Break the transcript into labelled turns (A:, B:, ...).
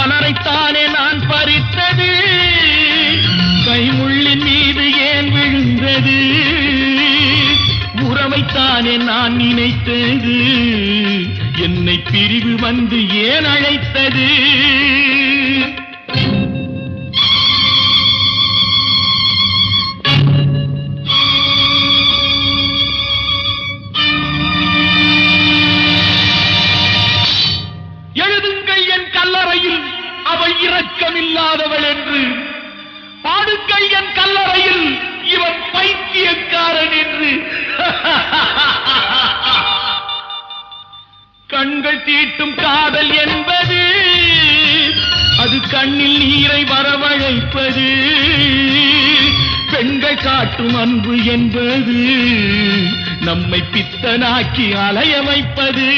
A: மலரைத்தானே நான் பறித்தது, கைமுள்ளின் மீது ஏன் விழுந்தது? உறவைத்தானே நான் நினைத்தது, என்னை பிரிவு வந்து ஏன் அழைத்தது? எழுதுங்கள் என் கல்லறையில் அவள் இரக்கமில்லாதவள் என்று, பாடுங்கள் என் கல்லறையில் இவன் பைத்தியக்காரன் என்று. கண்கள் தீட்டும் காதல் என்பது அது கண்ணில் நீரை வரவழைப்பது, பெண்கள் காட்டும் அன்பு என்பது நம்மை பித்தனாக்கி அலைய வைப்பது.